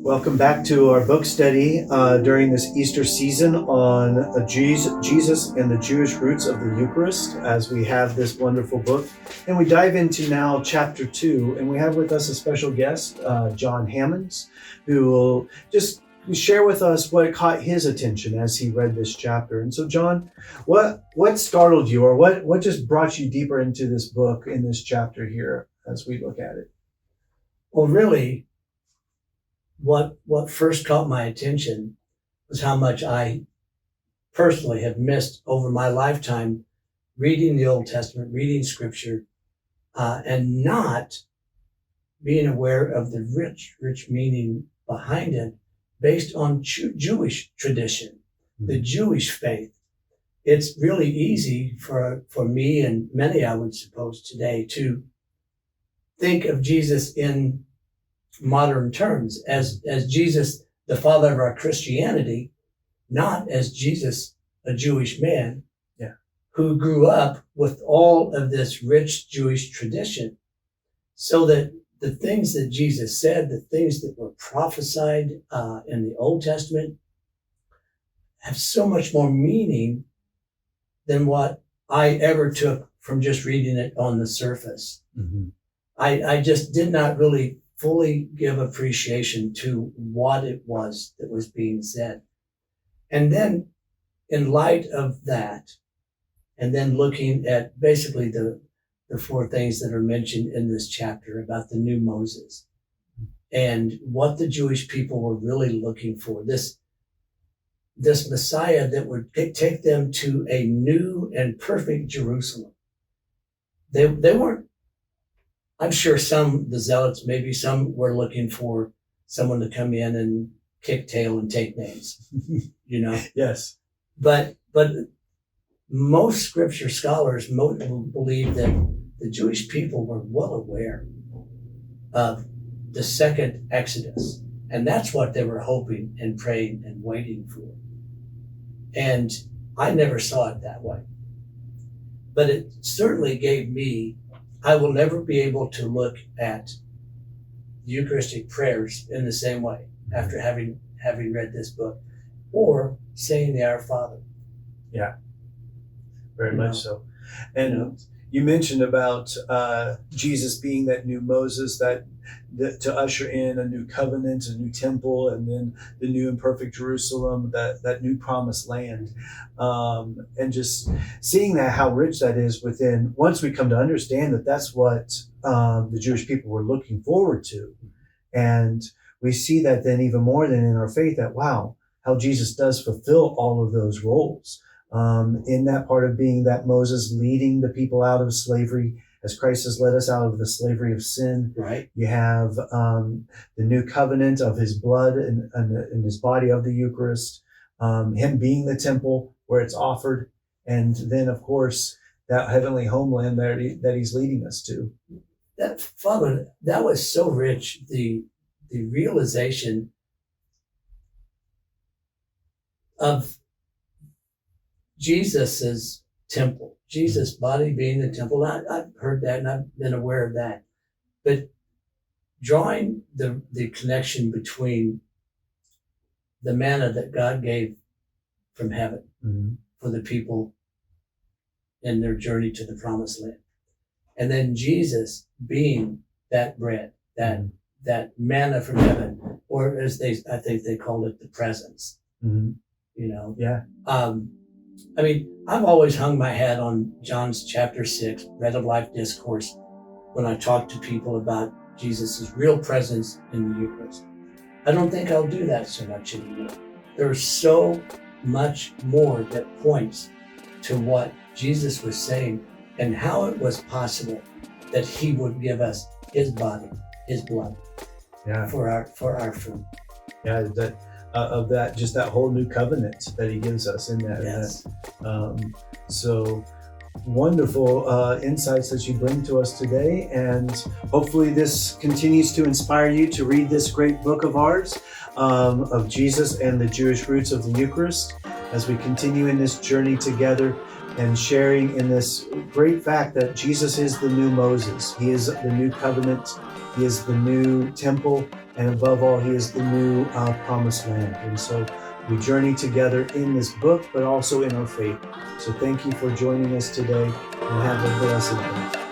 Welcome back to our book study during this Easter season on Jesus and the Jewish roots of the Eucharist, as we have this wonderful book. And we dive into now chapter 2, and we have with us a special guest, John Hammans, who will just share with us what caught his attention as he read this chapter. And so, John, what startled you, or what just brought you deeper into this book in this chapter here as we look at it? Well, really, what first caught my attention was how much I personally have missed over my lifetime reading the Old Testament, reading Scripture, and not being aware of the rich meaning behind it based on Jewish tradition, the Jewish faith. It's really easy for me and many, I would suppose, today to think of Jesus in modern terms as Jesus, the father of our Christianity, not as Jesus, a Jewish man who grew up with all of this rich Jewish tradition, so that the things that Jesus said, the things that were prophesied in the Old Testament have so much more meaning than what I ever took from just reading it on the surface. Mm-hmm. I just did not really fully give appreciation to what it was that was being said. And then in light of that, and then looking at basically the four things that are mentioned in this chapter about the new Moses and what the Jewish people were really looking for, this Messiah that would take them to a new and perfect Jerusalem. They weren't, I'm sure the zealots, maybe some were looking for someone to come in and kick tail and take names, Yes. But most scripture scholars believe that the Jewish people were well aware of the second Exodus. And that's what they were hoping and praying and waiting for. And I never saw it that way. But it certainly gave me, I will never be able to look at Eucharistic prayers in the same way after having read this book, or saying the Our Father. Yeah, very much so. And you mentioned about Jesus being that new Moses, that to usher in a new covenant, a new temple, and then the new and perfect Jerusalem, that new promised land. And just seeing that, how rich that is within, once we come to understand that that's what the Jewish people were looking forward to. And we see that then even more than in our faith, that wow, how Jesus does fulfill all of those roles. In that part of being that Moses leading the people out of slavery, as Christ has led us out of the slavery of sin. Right. You have the new covenant of his blood and his body of the Eucharist, him being the temple where it's offered, and then of course that heavenly homeland that he's leading us to. That, Father, that was so rich, the realization of Jesus's temple, Jesus' body being the temple. I've heard that and I've been aware of that. But drawing the connection between the manna that God gave from heaven for the people in their journey to the promised land, and then Jesus being that bread, that manna from heaven, or as I think they called it, the presence. Yeah. I mean, I've always hung my hat on John's chapter 6, Bread of Life discourse, when I talk to people about Jesus' real presence in the Eucharist. I don't think I'll do that so much anymore. There's so much more that points to what Jesus was saying and how it was possible that he would give us his body, his blood, for our food. Yeah, of that, just that whole new covenant that he gives us in that. Yes. So wonderful insights that you bring to us today, and hopefully this continues to inspire you to read this great book of ours, of Jesus and the Jewish roots of the Eucharist, as we continue in this journey together and sharing in this great fact that Jesus is the new Moses. He is the new covenant. He is the new temple. And above all, He is the new promised land. And so we journey together in this book, but also in our faith. So thank you for joining us today, and have a blessed day.